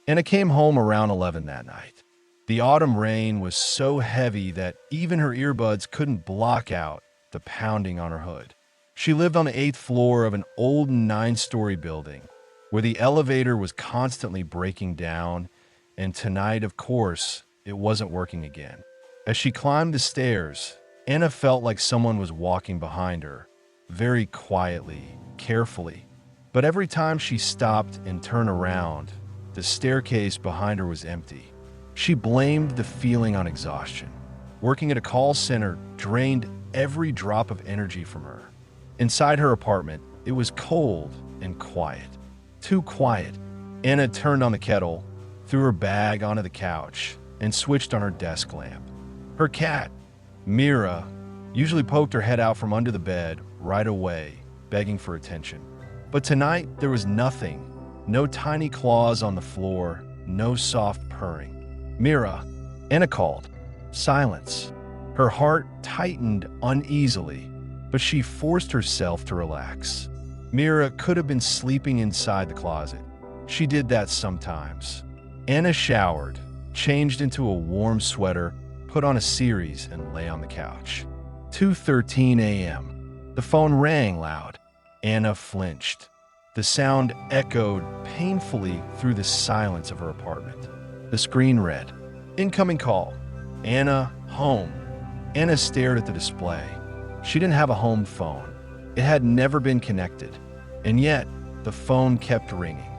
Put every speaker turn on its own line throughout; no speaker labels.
Anna came home around 11 that night. The autumn rain was so heavy that even her earbuds couldn't block out the pounding on her hood. She lived on the 8th floor of an old 9-story building where the elevator was constantly breaking down, and tonight, of course, it wasn't working again. As she climbed the stairs, Anna felt like someone was walking behind her, very quietly, carefully. But every time she stopped and turned around, the staircase behind her was empty. She blamed the feeling on exhaustion. Working at a call center drained every drop of energy from her. Inside her apartment, it was cold and quiet. Too quiet. Anna turned on the kettle, threw her bag onto the couch, and switched on her desk lamp. Her cat, Mira, usually poked her head out from under the bed right away, begging for attention. But tonight, there was nothing. No tiny claws on the floor, no soft purring. Mira, Anna called. Silence. Her heart tightened uneasily, but she forced herself to relax. Mira could have been sleeping inside the closet. She did that sometimes. Anna showered, changed into a warm sweater, put on a series, and lay on the couch. 2:13 a.m. The phone rang loud. Anna flinched. The sound echoed painfully through the silence of her apartment. The screen read, "Incoming call. Anna, home." Anna stared at the display. She didn't have a home phone. It had never been connected. And yet, the phone kept ringing.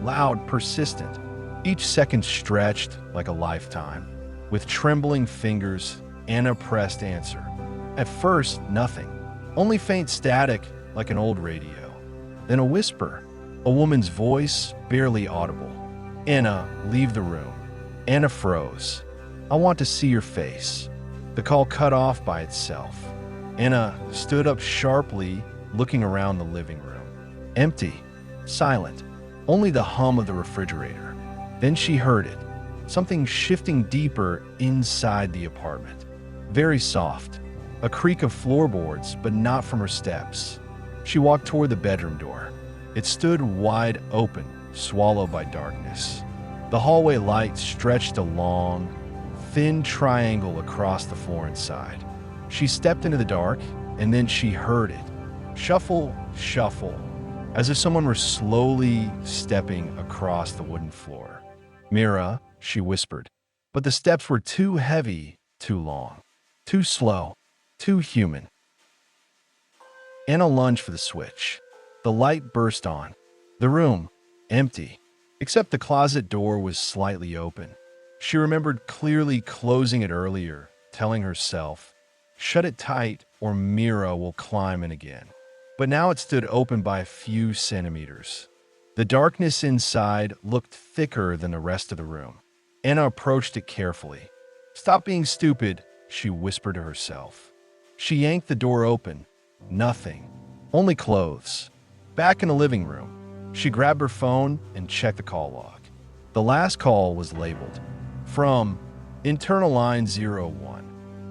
Loud, persistent. Each second stretched like a lifetime. With trembling fingers, Anna pressed answer. At first, nothing. Only faint static like an old radio. Then a whisper. A woman's voice, barely audible. "Anna, leave the room." Anna froze. "I want to see your face." The call cut off by itself. Anna stood up sharply, looking around the living room. Empty. Silent. Only the hum of the refrigerator. Then she heard it. Something shifting deeper inside the apartment. Very soft. A creak of floorboards, but not from her steps. She walked toward the bedroom door. It stood wide open, swallowed by darkness. The hallway light stretched a long, thin triangle across the floor inside. She stepped into the dark, and then she heard it. Shuffle, shuffle, as if someone were slowly stepping across the wooden floor. "Mira," she whispered. But the steps were too heavy, too long, too slow, too human. Anna lunged for the switch. The light burst on. The room, empty, except the closet door was slightly open. She remembered clearly closing it earlier, telling herself, "Shut it tight or Mira will climb in again." But now it stood open by a few centimeters. The darkness inside looked thicker than the rest of the room. Anna approached it carefully. "Stop being stupid," she whispered to herself. She yanked the door open. Nothing. Only clothes. Back in the living room, she grabbed her phone and checked the call log. The last call was labeled, "From Internal Line 01.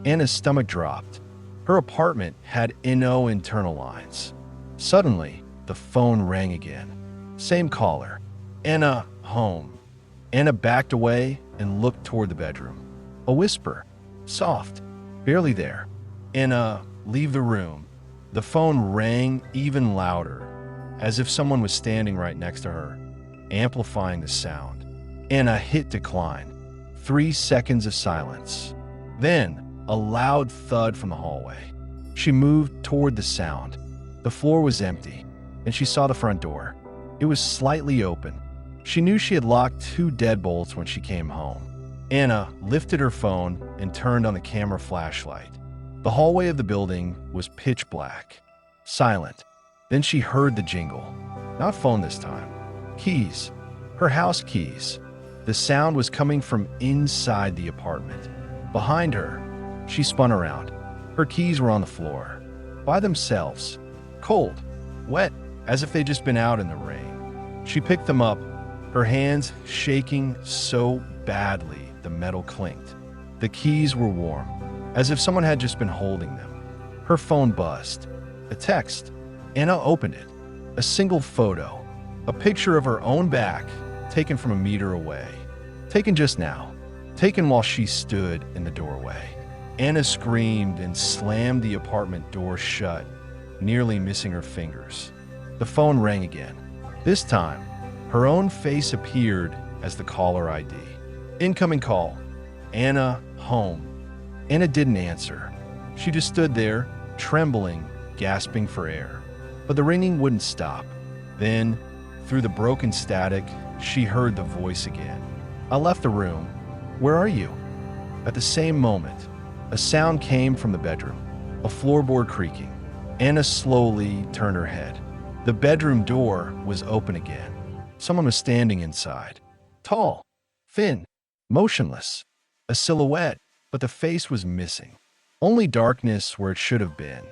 Anna's stomach dropped. Her apartment had no internal lines. Suddenly, the phone rang again. Same caller. "Anna, home." Anna backed away and looked toward the bedroom. A whisper. Soft. Barely there. "Anna, leave the room." The phone rang even louder, as if someone was standing right next to her, amplifying the sound. Anna hit decline. 3 seconds of silence. Then, a loud thud from the hallway. She moved toward the sound. The floor was empty, and she saw the front door. It was slightly open. She knew she had locked 2 deadbolts when she came home. Anna lifted her phone and turned on the camera flashlight. The hallway of the building was pitch black, silent. Then she heard the jingle. Not phone this time. Keys. Her house keys. The sound was coming from inside the apartment. Behind her, she spun around. Her keys were on the floor. By themselves. Cold. Wet, as if they'd just been out in the rain. She picked them up, her hands shaking so badly the metal clinked. The keys were warm, as if someone had just been holding them. Her phone buzzed. A text. Anna opened it. A single photo. A picture of her own back, taken from a meter away. Taken just now. Taken while she stood in the doorway. Anna screamed and slammed the apartment door shut, nearly missing her fingers. The phone rang again. This time, her own face appeared as the caller ID. Incoming call. Anna, home. Anna didn't answer. She just stood there, trembling, gasping for air. But the ringing wouldn't stop. Then, through the broken static, she heard the voice again. I left the room. Where are you? At the same moment, a sound came from the bedroom, a floorboard creaking. Anna slowly turned her head. The bedroom door was open again. Someone was standing inside. Tall, thin, motionless. A silhouette, but the face was missing. Only darkness where it should have been.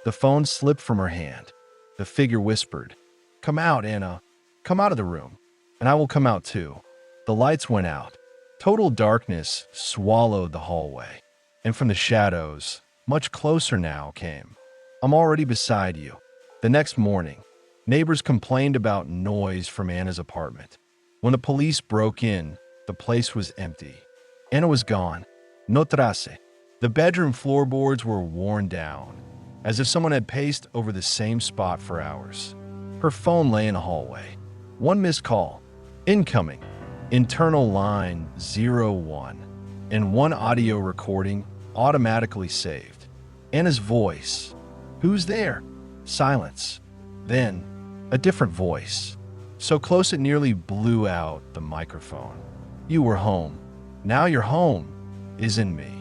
The phone slipped from her hand. The figure whispered, "Come out, Anna. Come out of the room, and I will come out too." The lights went out. Total darkness swallowed the hallway. And from the shadows, much closer now, came, "I'm already beside you." The next morning, neighbors complained about noise from Anna's apartment. When the police broke in, the place was empty. Anna was gone. No trace. The bedroom floorboards were worn down, as if someone had paced over the same spot for hours. Her phone lay in the hallway. One missed call. Incoming. Internal line 01. And one audio recording automatically saved. Anna's voice. "Who's there?" Silence. Then, a different voice. So close it nearly blew out the microphone. "You were home. Now your home is in me."